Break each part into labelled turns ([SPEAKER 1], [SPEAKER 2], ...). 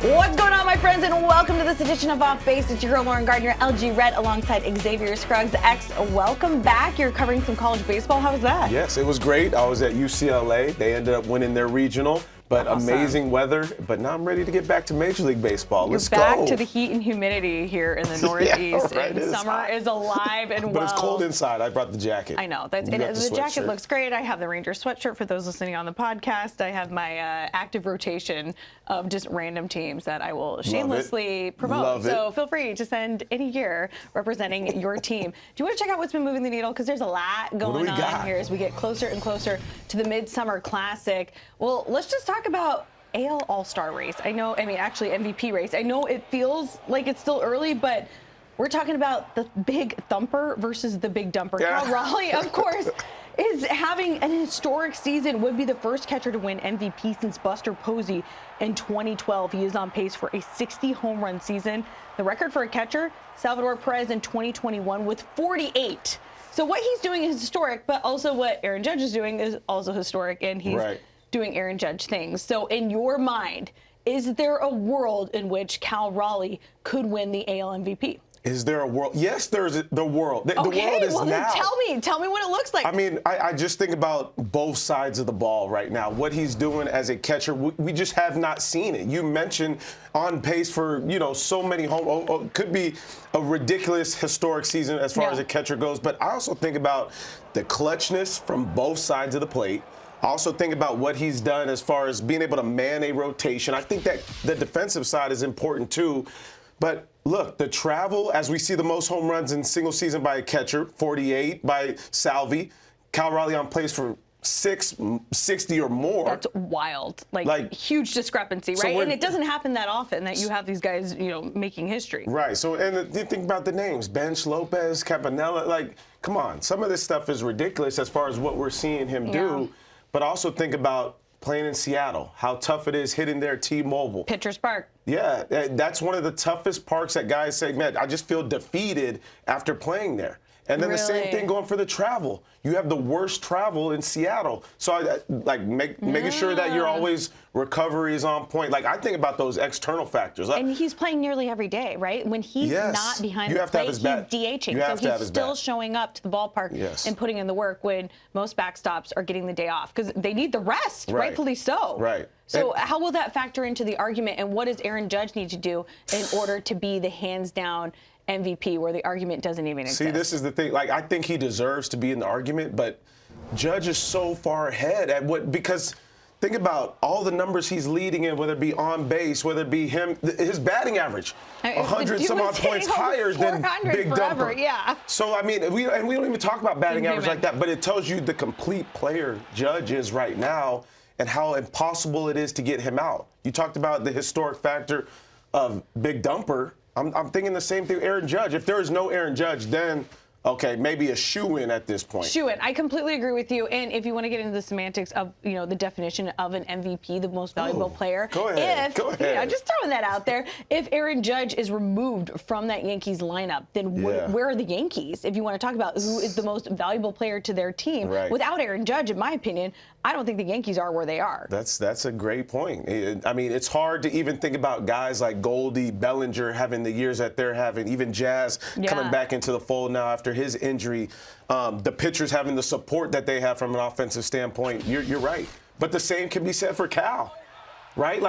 [SPEAKER 1] What's going on, my friends, and welcome to this edition of Off Base. It's your girl, Lauren Gardner, LG Red, alongside Xavier Scruggs X. Welcome back. You're covering some college baseball. How was that?
[SPEAKER 2] Yes, it was great. I was at UCLA. They ended up winning their regional. But awesome. Amazing weather. But now I'm ready to get back to Major League Baseball. Let's go.
[SPEAKER 1] You're back to the heat and humidity here in the Northeast.
[SPEAKER 2] Yeah, right.
[SPEAKER 1] And summer is alive and
[SPEAKER 2] But it's cold inside. I brought the jacket.
[SPEAKER 1] I know. The jacket looks great. I have the Ranger sweatshirt for those listening on the podcast. I have my active rotation of just random teams that I will shamelessly promote. So feel free to send any gear representing your team. Do you want to check out what's been moving the needle? Because there's a lot going on here as we get closer and closer to the Midsummer Classic. Well, let's just talk about AL All-Star race. Actually MVP race. I know it feels like it's still early, but we're talking about the big Thumper versus the big dumper. Yeah. Raleigh, of course, is having an historic season, would be the first catcher to win MVP since Buster Posey in 2012. He is on pace for a 60 home run season. The record for a catcher, Salvador Perez in 2021 with 48. So what he's doing is historic, but also what Aaron Judge is doing is also historic, and he's doing Aaron Judge things. So in your mind, is there a world in which Cal Raleigh could win the AL MVP?
[SPEAKER 2] Is there a world? Yes, there's the world. The world is now.
[SPEAKER 1] Then tell me what it looks like.
[SPEAKER 2] I mean, I just think about both sides of the ball right now. What he's doing as a catcher, we just have not seen it. You mentioned on pace for, so many could be a ridiculous historic season as far as a catcher goes. But I also think about the clutchness from both sides of the plate. I also think about what he's done as far as being able to man a rotation. I think that the defensive side is important too. But look, the travel, as we see the most home runs in single season by a catcher, 48 by Salvi. Cal Raleigh on pace for 60 or more.
[SPEAKER 1] That's wild. Like huge discrepancy, right? And it doesn't happen that often that you have these guys, making history.
[SPEAKER 2] Right. So, and you think about the names, Bench, Lopez, Campanella, come on. Some of this stuff is ridiculous as far as what we're seeing him do. But also think about playing in Seattle, how tough it is hitting their T-Mobile.
[SPEAKER 1] Pitcher's Park.
[SPEAKER 2] Yeah, that's one of the toughest parks that guys say, man, I just feel defeated after playing there. And then the same thing going for the travel. You have the worst travel in Seattle. So making sure that you're always recovery is on point. I think about those external factors.
[SPEAKER 1] And he's playing nearly every day, right? When he's not behind the plate, he's DHing. So he's still showing up to the ballpark and putting in the work when most backstops are getting the day off because they need the rest, rightfully so.
[SPEAKER 2] Right.
[SPEAKER 1] So how will that factor into the argument, and what does Aaron Judge need to do in order to be the hands-down MVP, where the argument doesn't even exist?
[SPEAKER 2] See, this is the thing. I think he deserves to be in the argument, but Judge is so far ahead because think about all the numbers he's leading in, whether it be on base, whether it be him, his batting average, 100 some odd points higher than Big Dumper.
[SPEAKER 1] Yeah.
[SPEAKER 2] So, I mean, we don't even talk about batting average like that, but it tells you the complete player Judge is right now and how impossible it is to get him out. You talked about the historic factor of Big Dumper. I'm thinking the same thing, Aaron Judge. If there is no Aaron Judge, then, okay, maybe a shoe-in at this point.
[SPEAKER 1] Shoe-in. I completely agree with you. And if you want to get into the semantics of, the definition of an MVP, the most valuable player.
[SPEAKER 2] Go ahead.
[SPEAKER 1] Just throwing that out there. If Aaron Judge is removed from that Yankees lineup, then where are the Yankees? If you want to talk about who is the most valuable player to their team, without Aaron Judge, in my opinion, I don't think the Yankees are where they are.
[SPEAKER 2] That's a great point. I mean, it's hard to even think about guys like Goldie, Bellinger having the years that they're having, even Jazz coming back into the fold now after his injury. The pitchers having the support that they have from an offensive standpoint. You're right. But the same can be said for Cal, right?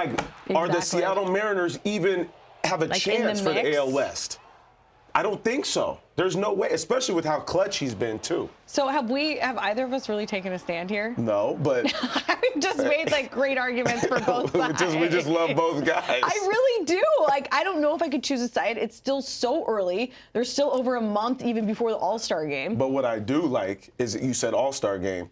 [SPEAKER 2] Are the Seattle Mariners even have a chance for the AL West? I don't think so. There's no way, especially with how clutch he's been too.
[SPEAKER 1] So have either of us really taken a stand here?
[SPEAKER 2] No, but
[SPEAKER 1] we just made great arguments for both sides.
[SPEAKER 2] we just love both guys.
[SPEAKER 1] I really do. I don't know if I could choose a side. It's still so early. There's still over a month even before the All-Star game.
[SPEAKER 2] But what I do like is that you said All-Star game.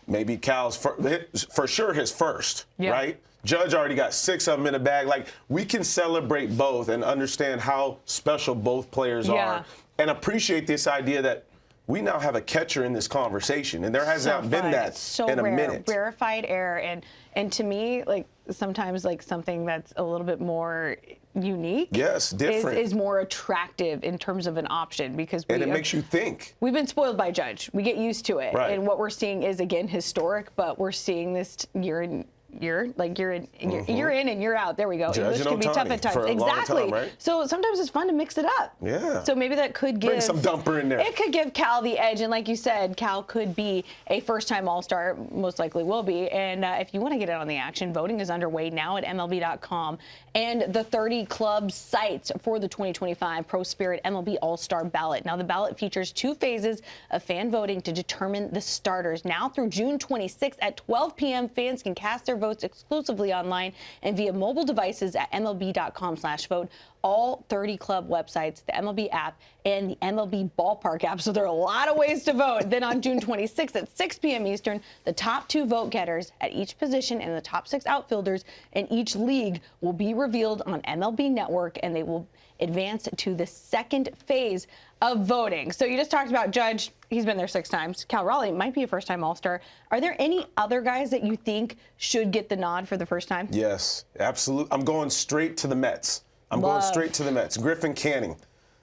[SPEAKER 2] Maybe Cal's for sure his first, right? Judge already got 6 of them in the bag. We can celebrate both and understand how special both players are and appreciate this idea that we now have a catcher in this conversation, and there has not been that in a minute.
[SPEAKER 1] Rarefied air, and to me, sometimes something that's a little bit more unique,
[SPEAKER 2] different,
[SPEAKER 1] is more attractive in terms of an option because
[SPEAKER 2] it makes you think.
[SPEAKER 1] We've been spoiled by Judge. We get used to it, and what we're seeing is again historic, but we're seeing this year in year. Like you're in and you're out. There we go.
[SPEAKER 2] Judge
[SPEAKER 1] English can be tough
[SPEAKER 2] Ohtani
[SPEAKER 1] at times.
[SPEAKER 2] for a long
[SPEAKER 1] Exactly.
[SPEAKER 2] time, right?
[SPEAKER 1] There we go.
[SPEAKER 2] Judge
[SPEAKER 1] English can be tough
[SPEAKER 2] Ohtani
[SPEAKER 1] at times.
[SPEAKER 2] for a long
[SPEAKER 1] Exactly.
[SPEAKER 2] time, right?
[SPEAKER 1] So sometimes it's fun to mix it up.
[SPEAKER 2] Yeah.
[SPEAKER 1] So maybe that could give
[SPEAKER 2] Bring some Thumper in there.
[SPEAKER 1] It could give Cal the edge, and like you said, Cal could be a first-time All-Star. Most likely will be. And if you want to get in on the action, voting is underway now at MLB.com and the 30 club sites for the 2025 Pro Spirit MLB All-Star ballot. Now the ballot features 2 phases of fan voting to determine the starters. Now through June 26th at 12 p.m., fans can cast their votes exclusively online and via mobile devices at MLB.com/vote. All 30 club websites, the MLB app, and the MLB Ballpark app. So there are a lot of ways to vote. Then on June 26th at 6 p.m. Eastern, the top 2 vote getters at each position and the top 6 outfielders in each league will be revealed on MLB Network, and they will advance to the second phase of voting. So you just talked about Judge. He's been there 6 times. Cal Raleigh might be a first-time All-Star. Are there any other guys that you think should get the nod for the first time?
[SPEAKER 2] Yes, absolutely. I'm going straight to the Mets. Going straight to the Mets. Griffin Canning.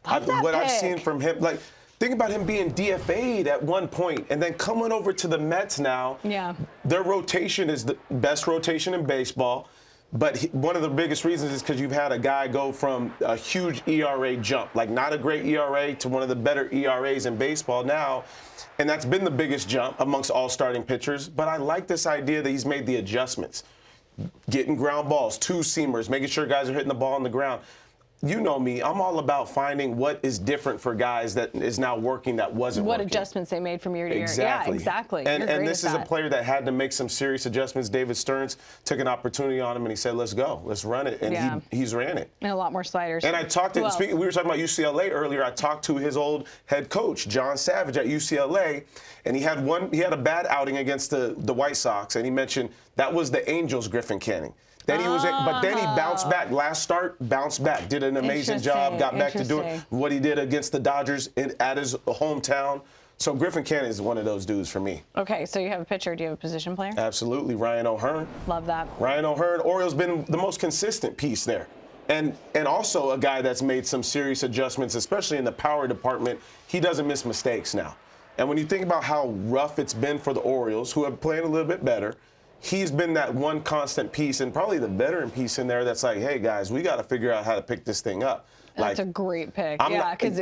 [SPEAKER 2] What I've seen from him, like, think about him being DFA'd at one point and then coming over to the Mets now.
[SPEAKER 1] Yeah.
[SPEAKER 2] Their rotation is the best rotation in baseball. But one of the biggest reasons is because you've had a guy go from a huge ERA jump, like not a great ERA, to one of the better ERAs in baseball now. And that's been the biggest jump amongst all starting pitchers. But I like this idea that he's made the adjustments. Getting ground balls, 2-seamers, making sure guys are hitting the ball on the ground. You know me, I'm all about finding what is different for guys that is now working that wasn't working.
[SPEAKER 1] What adjustments they made from year to year.
[SPEAKER 2] Exactly.
[SPEAKER 1] Yeah, exactly.
[SPEAKER 2] And this is a player that had to make some serious adjustments. David Stearns took an opportunity on him and he said, let's go, let's run it. And he's ran it.
[SPEAKER 1] And a lot more sliders.
[SPEAKER 2] And I talked to, we were talking about UCLA earlier, I talked to his old head coach, John Savage at UCLA, and he had a bad outing against the White Sox, and he mentioned that was the Angels' Griffin Canning. Then he but then he bounced back. Last start, bounced back. Did an amazing job. Got back to doing what he did against the Dodgers at his hometown. So Griffin Canning is one of those dudes for me.
[SPEAKER 1] Okay, so you have a pitcher. Do you have a position player?
[SPEAKER 2] Absolutely, Ryan O'Hearn.
[SPEAKER 1] Love that.
[SPEAKER 2] Ryan O'Hearn. Orioles been the most consistent piece there. And also a guy that's made some serious adjustments, especially in the power department. He doesn't miss mistakes now. And when you think about how rough it's been for the Orioles, who have played a little bit better, he's been that one constant piece and probably the veteran piece in there that's like, hey, guys, we got to figure out how to pick this thing up.
[SPEAKER 1] That's a great pick. Because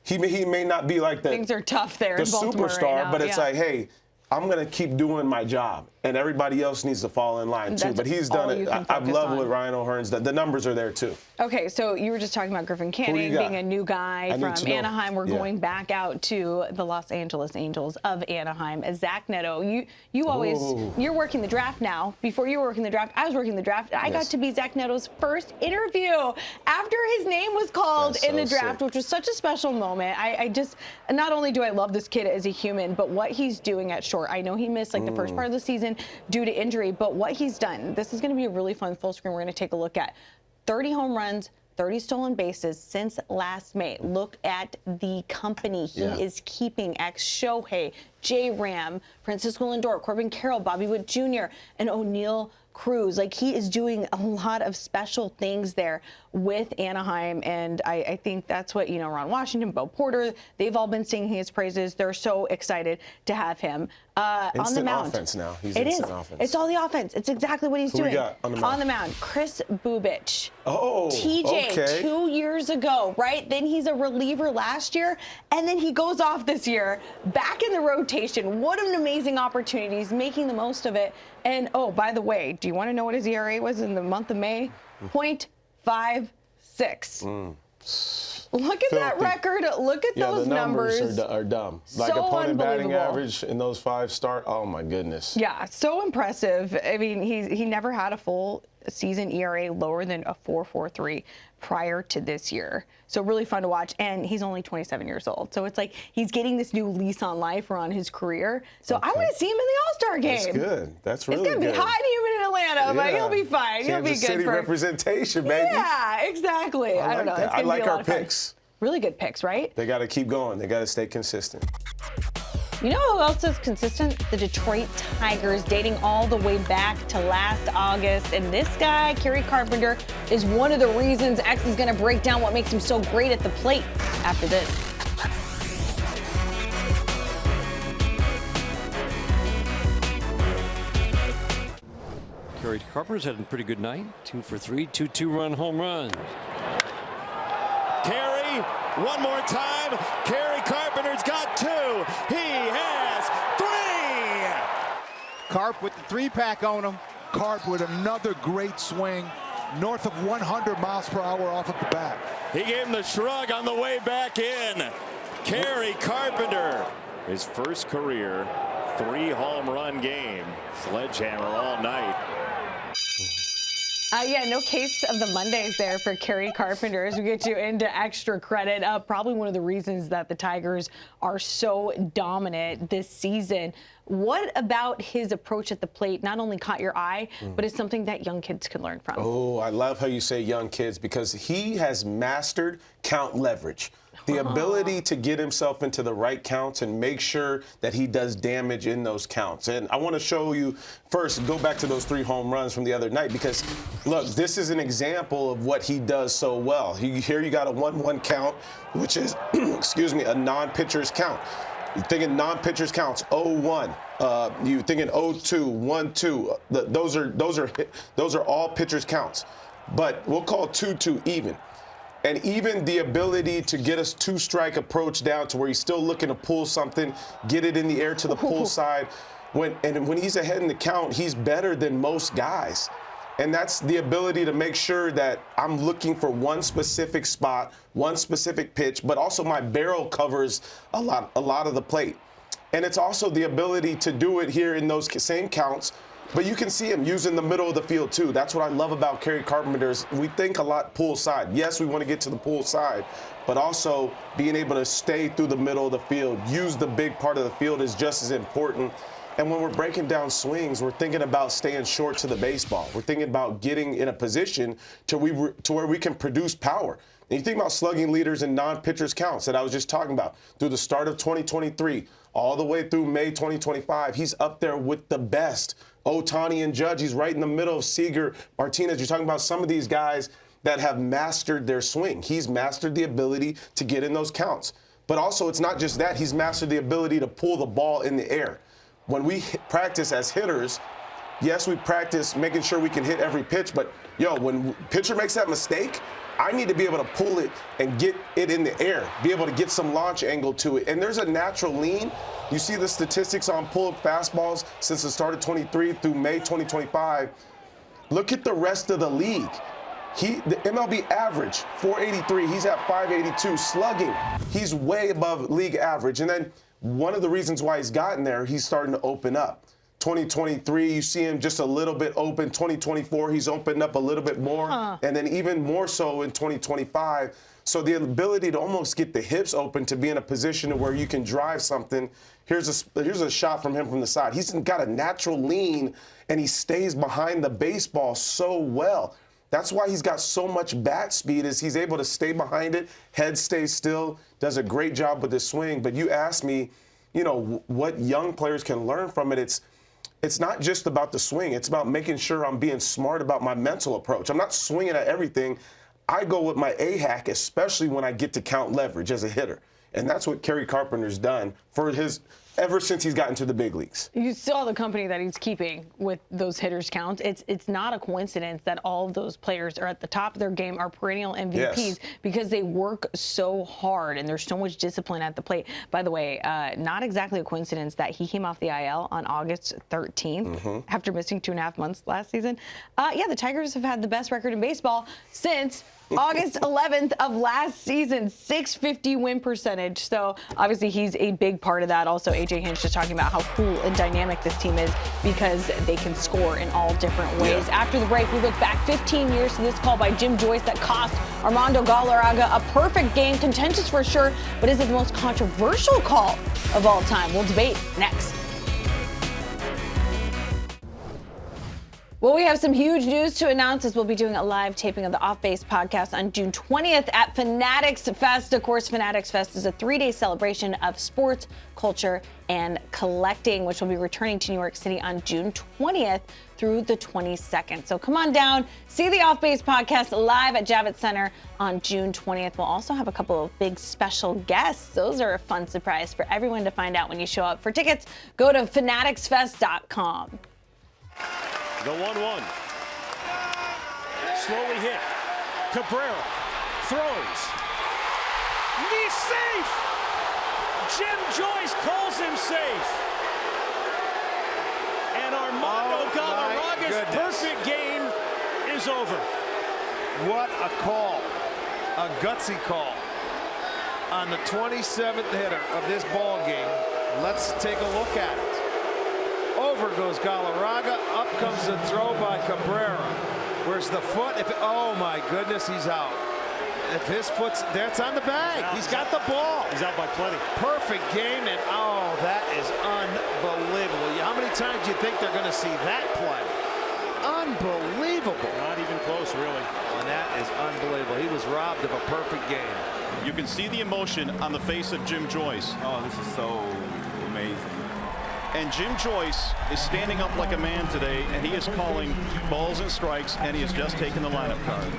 [SPEAKER 2] he may not be like
[SPEAKER 1] things are tough there in Baltimore
[SPEAKER 2] superstar,
[SPEAKER 1] right now.
[SPEAKER 2] But it's like, hey, I'm going to keep doing my job, and everybody else needs to fall in line too. But he's done it. I've loved what Ryan O'Hearn's done. The numbers are there too.
[SPEAKER 1] Okay, so you were just talking about Griffin Canning being a new guy from Anaheim. We're going back out to the Los Angeles Angels of Anaheim. Zach Neto, you're working the draft now. Before you were working the draft, I was working the draft. I got to be Zach Neto's first interview after his name was called in the draft, which was such a special moment. I just, not only do I love this kid as a human, but what he's doing at short. I know he missed the first part of the season due to injury, but what he's done, this is going to be a really fun full screen we're going to take a look at. 30 home runs, 30 stolen bases since last May. Look at the company he is keeping. Shohei, J-Ram, Francisco Lindor, Corbin Carroll, Bobby Witt Jr., and O'Neal Cruz. Like, he is doing a lot of special things there with Anaheim, and I think that's what, Ron Washington, Bo Porter, they've all been singing his praises. They're so excited to have him on the mound.
[SPEAKER 2] Offense now. He's
[SPEAKER 1] instant offense. It's all the offense. It's exactly what he's doing.
[SPEAKER 2] We got on the mound?
[SPEAKER 1] Chris Bubich.
[SPEAKER 2] Oh,
[SPEAKER 1] TJ, 2 years ago, right? Then he's a reliever last year, and then he goes off this year, back in the rotation. What an amazing opportunity. He's making the most of it. And, by the way, do you want to know what his ERA was in the month of May? 0.56. Look at that record. Look at those numbers.
[SPEAKER 2] The numbers are dumb. Like opponent batting average in those 5 start. Oh, my goodness.
[SPEAKER 1] Yeah, so impressive. I mean, he never had a full season ERA lower than a 4.43 prior to this year. So really fun to watch. And he's only 27 years old. So it's like he's getting this new lease on life or on his career. So I want to see him in the All-Star game.
[SPEAKER 2] That's good. That's really good.
[SPEAKER 1] It's going to be hot and humid in Atlanta, but he'll be fine. He'll be good
[SPEAKER 2] City representation, baby.
[SPEAKER 1] Yeah, exactly. I don't know.
[SPEAKER 2] I like our picks.
[SPEAKER 1] Really good picks, right?
[SPEAKER 2] They got to keep going. They got to stay consistent.
[SPEAKER 1] You know who else is consistent? The Detroit Tigers, dating all the way back to last August. And this guy, Kerry Carpenter, is one of the reasons X is going to break down what makes him so great at the plate after this.
[SPEAKER 3] Carpenter's had a pretty good night. 2 for 3, 2 2-run home runs.
[SPEAKER 4] Kerry, one more time. Kerry Carpenter's got 2. He has 3.
[SPEAKER 5] Carp with the 3-pack on him. Carp with another great swing. North of 100 miles per hour off of the bat.
[SPEAKER 4] He gave him the shrug on the way back in. Kerry Carpenter, his first career 3-home run game. Sledgehammer all night.
[SPEAKER 1] Yeah, no case of the Mondays there for Kerry Carpenter as we get you into extra credit. Probably one of the reasons that the Tigers are so dominant this season. What about his approach at the plate not only caught your eye, but it's something that young kids can learn from?
[SPEAKER 2] Oh, I love how you say young kids because he has mastered count leverage. The ability to get himself into the right counts and make sure that he does damage in those counts. And I want to show you first, go back to those 3 home runs from the other night because, look, this is an example of what he does so well. Here you got a 1-1 count, which is, excuse me, a non-pitcher's count. You're thinking non-pitchers counts 0-1. You thinking 0-2, 1-2. Those are all pitchers counts. But we'll call 2-2 even. And even the ability to get us 2-strike approach down to where he's still looking to pull something, get it in the air to the pull side. When he's ahead in the count, he's better than most guys. And that's the ability to make sure that I'm looking for one specific spot, one specific pitch, but also my barrel covers a lot of the plate. And it's also the ability to do it here in those same counts. But you can see him using the middle of the field, too. That's what I love about Kerry Carpenter. We think a lot pull side. Yes, we want to get to the pull side, but also being able to stay through the middle of the field, use the big part of the field is just as important. And when we're breaking down swings, we're thinking about staying short to the baseball. We're thinking about getting in a position to where we can produce power. And you think about slugging leaders and non-pitchers counts that I was just talking about through the start of 2023, all the way through May 2025. He's up there with the best. Ohtani and Judge, he's right in the middle of Seager, Martinez. You're talking about some of these guys that have mastered their swing. He's mastered the ability to get in those counts. But also, it's not just that. He's mastered the ability to pull the ball in the air. When we practice as hitters, yes, we practice making sure we can hit every pitch. But, when pitcher makes that mistake, I need to be able to pull it and get it in the air, be able to get some launch angle to it. And there's a natural lean. You see the statistics on pull-up fastballs since the start of 23 through May 2025. Look at the rest of the league. The MLB average, 483. He's at 582. Slugging, he's way above league average. And then one of the reasons why he's gotten there, he's starting to open up. 2023, you see him just a little bit open. 2024, he's opened up a little bit more. And then even more so in 2025. So the ability to almost get the hips open to be in a position where you can drive something. Here's a shot from him from the side. He's got a natural lean, and he stays behind the baseball so well. That's why he's got so much bat speed, is he's able to stay behind it, head stays still, does a great job with his swing. But you asked me, what young players can learn from it. It's not just about the swing. It's about making sure I'm being smart about my mental approach. I'm not swinging at everything. I go with my A-hack, especially when I get to count leverage as a hitter. And that's what Kerry Carpenter's done ever since he's gotten to the big leagues.
[SPEAKER 1] You saw the company that he's keeping with those hitters counts. It's not a coincidence that all of those players are at the top of their game, are perennial MVPs, because they work so hard and there's so much discipline at the plate. By the way, not exactly a coincidence that he came off the IL on August 13th after missing 2.5 months last season. The Tigers have had the best record in baseball since August 11th of last season, 650 win percentage. So obviously he's a big part of that. Also, AJ Hinch just talking about how cool and dynamic this team is because they can score in all different ways. Yeah. After the break, we look back 15 years to this call by Jim Joyce that cost Armando Galarraga a perfect game, contentious for sure, but is it the most controversial call of all time? We'll debate next. Well, we have some huge news to announce as we'll be doing a live taping of the Off Base podcast on June 20th at Fanatics Fest. Of course, Fanatics Fest is a 3-day celebration of sports, culture, and collecting, which will be returning to New York City on June 20th through the 22nd. So come on down, see the Off Base podcast live at Javits Center on June 20th. We'll also have a couple of big special guests. Those are a fun surprise for everyone to find out when you show up. For tickets, go to fanaticsfest.com.
[SPEAKER 4] The 1-1.
[SPEAKER 6] slowly hit. Cabrera throws. He's safe. Jim Joyce calls him safe. And Armando Galarraga's perfect game is over.
[SPEAKER 7] What a call. A gutsy call on the 27th hitter of this ball game. Let's take a look at it. Over goes Galarraga. Up comes the throw by Cabrera. Where's the foot? Oh my goodness, he's out. If his foot's, that's on the bag. He's got the ball.
[SPEAKER 6] He's out by plenty.
[SPEAKER 7] Perfect game, and oh, that is unbelievable. How many times do you think they're going to see that play? Unbelievable.
[SPEAKER 6] Not even close, really.
[SPEAKER 7] And that is unbelievable. He was robbed of a perfect game.
[SPEAKER 8] You can see the emotion on the face of Jim Joyce.
[SPEAKER 9] Oh, this is so amazing.
[SPEAKER 8] And Jim Joyce is standing up like a man today, and he is calling balls and strikes, and he has just taken the lineup card.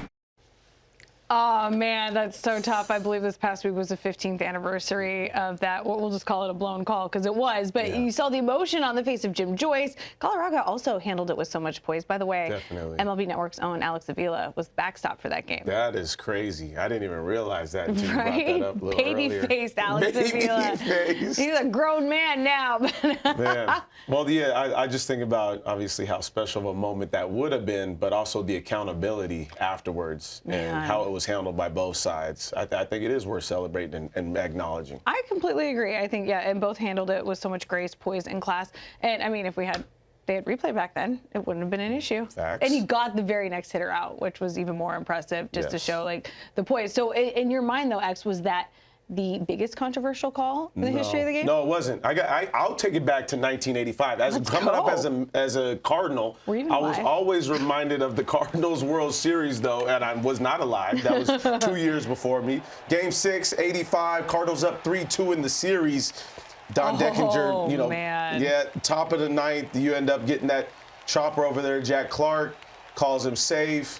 [SPEAKER 1] Oh, man, that's so tough. I believe this past week was the 15th anniversary of that. We'll just call it a blown call because it was. But you saw the emotion on the face of Jim Joyce. Galarraga also handled it with so much poise. By the way,
[SPEAKER 2] definitely.
[SPEAKER 1] MLB Network's own Alex Avila was the backstop for that game.
[SPEAKER 2] That is crazy. I didn't even realize that until you brought that up a little earlier.
[SPEAKER 1] Baby-faced Alex Avila.
[SPEAKER 2] Baby-faced.
[SPEAKER 1] He's a grown man now.
[SPEAKER 2] Man. Well, yeah, I just think about, obviously, how special of a moment that would have been, but also the accountability afterwards and how it was handled by both sides. I think it is worth celebrating and acknowledging.
[SPEAKER 1] I completely agree. I think, and both handled it with so much grace, poise, and class. And, I mean, if they had replay back then, it wouldn't have been an issue.
[SPEAKER 2] Facts.
[SPEAKER 1] And he got the very next hitter out, which was even more impressive, just to show, like, the poise. So, in your mind, though, X, was that the biggest controversial call in the history of the game?
[SPEAKER 2] No, it wasn't. I'll take it back to 1985. Up as a Cardinal, I was always reminded of the Cardinals World Series, though, and I was not alive. That was 2 years before me. Game 6, 85, Cardinals up 3-2 in the series. Don Deckinger, top of the ninth, you end up getting that chopper over there. Jack Clark calls him safe.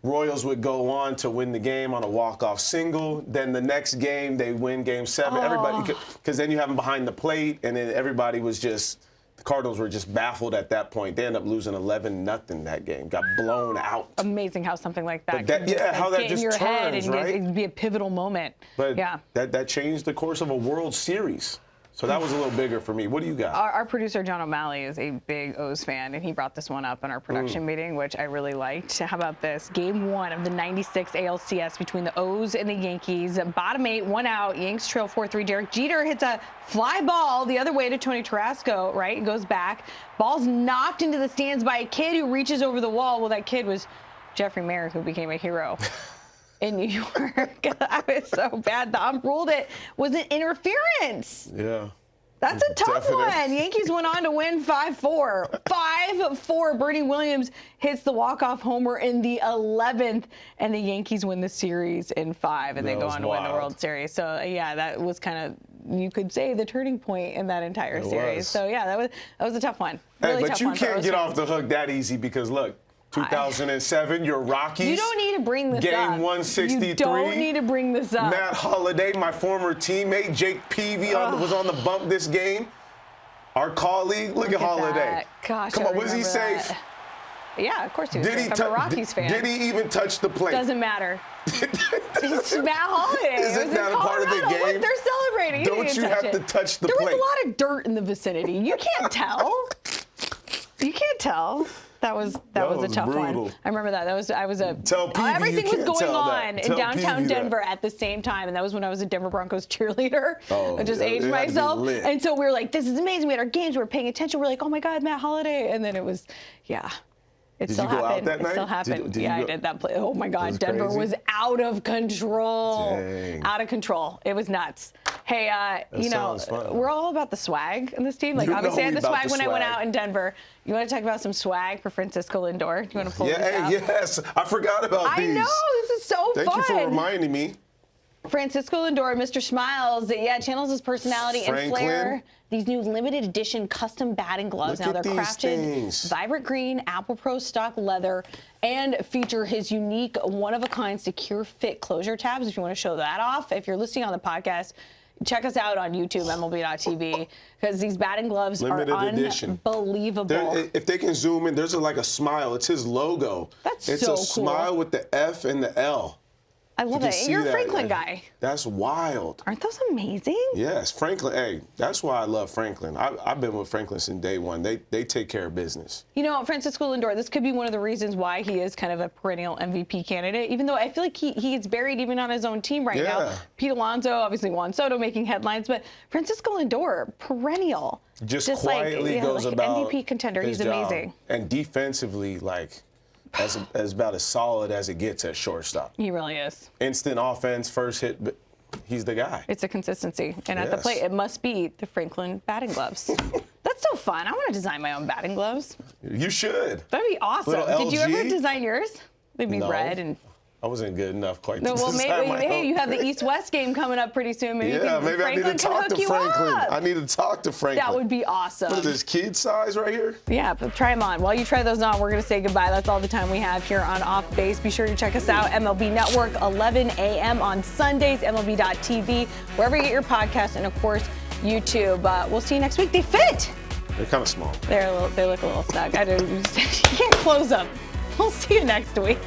[SPEAKER 2] Royals would go on to win the game on a walk-off single. Then the next game, they win Game 7. Everybody, because then you have them behind the plate, and then everybody was just, the Cardinals were just baffled at that point. They ended up losing 11-0 that game. Got blown out.
[SPEAKER 1] Amazing how something like that
[SPEAKER 2] can how that
[SPEAKER 1] get
[SPEAKER 2] just
[SPEAKER 1] in your
[SPEAKER 2] turns,
[SPEAKER 1] head and
[SPEAKER 2] right?
[SPEAKER 1] it'd be a pivotal moment.
[SPEAKER 2] But that changed the course of a World Series. So that was a little bigger for me. What do you got?
[SPEAKER 1] Our producer, John O'Malley, is a big O's fan, and he brought this one up in our production meeting, which I really liked. How about this? Game 1 of the 96 ALCS between the O's and the Yankees. Bottom 8, 1 out. Yanks trail 4-3. Derek Jeter hits a fly ball the other way to Tony Tarasco, right? Goes back. Ball's knocked into the stands by a kid who reaches over the wall. Well, that kid was Jeffrey Mayer, who became a hero in New York. I was so bad. The ump ruled it was an interference.
[SPEAKER 2] Yeah.
[SPEAKER 1] That's a tough one. Yankees went on to win 5-4. 5-4. Bernie Williams hits the walk-off homer in the 11th, and the Yankees win the series in 5, and they go on to win the World Series. So, yeah, that was kind of, you could say, the turning point in that entire series. So, yeah, that was a tough one. Really
[SPEAKER 2] but
[SPEAKER 1] tough
[SPEAKER 2] you
[SPEAKER 1] one
[SPEAKER 2] can't get off the hook that easy because, look, 2007, your Rockies.
[SPEAKER 1] You don't need to bring this up.
[SPEAKER 2] Game 163.
[SPEAKER 1] You don't need to bring this up.
[SPEAKER 2] Matt Holliday, my former teammate, Jake Peavy was on the bump this game. Our colleague, look at Holliday.
[SPEAKER 1] That. Gosh,
[SPEAKER 2] come on, was he safe?
[SPEAKER 1] Yeah, of course he was safe. I'm a Rockies fan.
[SPEAKER 2] Did he even touch the plate?
[SPEAKER 1] Doesn't matter. It's Matt Holliday.
[SPEAKER 2] Isn't that a part of the game?
[SPEAKER 1] Look, they're celebrating.
[SPEAKER 2] Don't you have to touch the plate?
[SPEAKER 1] There was a lot of dirt in the vicinity. You can't tell. You can't tell. That was a tough one. I remember that. Everything was going on in downtown Denver at the same time, and that was when I was a Denver Broncos cheerleader. I just aged myself, and so we were like, "This is amazing." We had our games. We were paying attention. We're like, "Oh my God, Matt Holliday!" And then it was, It still happened. It still happened. I did that play. Oh my God, Denver was out of control.
[SPEAKER 2] Dang.
[SPEAKER 1] Out of control. It was nuts. Hey, we're all about the swag in this team. Like, obviously, I had the swag when I went out in Denver. You want to talk about some swag for Francisco Lindor? Do you want to pull this out?
[SPEAKER 2] Yes, I forgot about these.
[SPEAKER 1] I know, this is so fun.
[SPEAKER 2] Thank you for reminding me.
[SPEAKER 1] Francisco Lindor, Mr. Smiles, channels his personality and flair. These new limited edition custom batting gloves. Now they're crafted vibrant green, Apple Pro stock leather, and feature his unique one-of-a-kind secure fit closure tabs. If you want to show that off, if you're listening on the podcast, check us out on YouTube, MLB.tv, because these batting gloves
[SPEAKER 2] Limited
[SPEAKER 1] are
[SPEAKER 2] edition.
[SPEAKER 1] Unbelievable.
[SPEAKER 2] If they can zoom in, there's like a smile. It's his logo.
[SPEAKER 1] It's
[SPEAKER 2] so
[SPEAKER 1] cool.
[SPEAKER 2] Smile with the F and the L.
[SPEAKER 1] I love it. And you're a Franklin guy.
[SPEAKER 2] That's wild.
[SPEAKER 1] Aren't those amazing?
[SPEAKER 2] Yes, Franklin. Hey, that's why I love Franklin. I've been with Franklin since day one. They take care of business.
[SPEAKER 1] You know, Francisco Lindor, this could be one of the reasons why he is kind of a perennial MVP candidate, even though I feel like he gets buried even on his own team right now. Pete Alonso, obviously Juan Soto making headlines, but Francisco Lindor, perennial.
[SPEAKER 2] Just quietly goes about
[SPEAKER 1] MVP contender.
[SPEAKER 2] He's
[SPEAKER 1] amazing.
[SPEAKER 2] And defensively, like, as about as solid as it gets at shortstop.
[SPEAKER 1] He really is.
[SPEAKER 2] Instant offense, first hit, but he's the guy.
[SPEAKER 1] It's a consistency. And at the plate, it must be the Franklin batting gloves. That's so fun. I want to design my own batting gloves.
[SPEAKER 2] You should.
[SPEAKER 1] That'd be awesome. Did you ever design yours? They'd be red and...
[SPEAKER 2] I wasn't good enough quite to
[SPEAKER 1] well,
[SPEAKER 2] design my own.
[SPEAKER 1] You have the East-West game coming up pretty soon. Maybe
[SPEAKER 2] maybe I need to talk to Franklin. I need to talk to Franklin.
[SPEAKER 1] That would be awesome.
[SPEAKER 2] What is this, kid size right here?
[SPEAKER 1] Yeah, but try them on. While you try those on, we're going to say goodbye. That's all the time we have here on Off Base. Be sure to check us out, MLB Network, 11 a.m. on Sundays, MLB.tv, wherever you get your podcasts, and, of course, YouTube. We'll see you next week. They fit.
[SPEAKER 2] They're kind of small.
[SPEAKER 1] They look a little snug. You can't close them. We'll see you next week.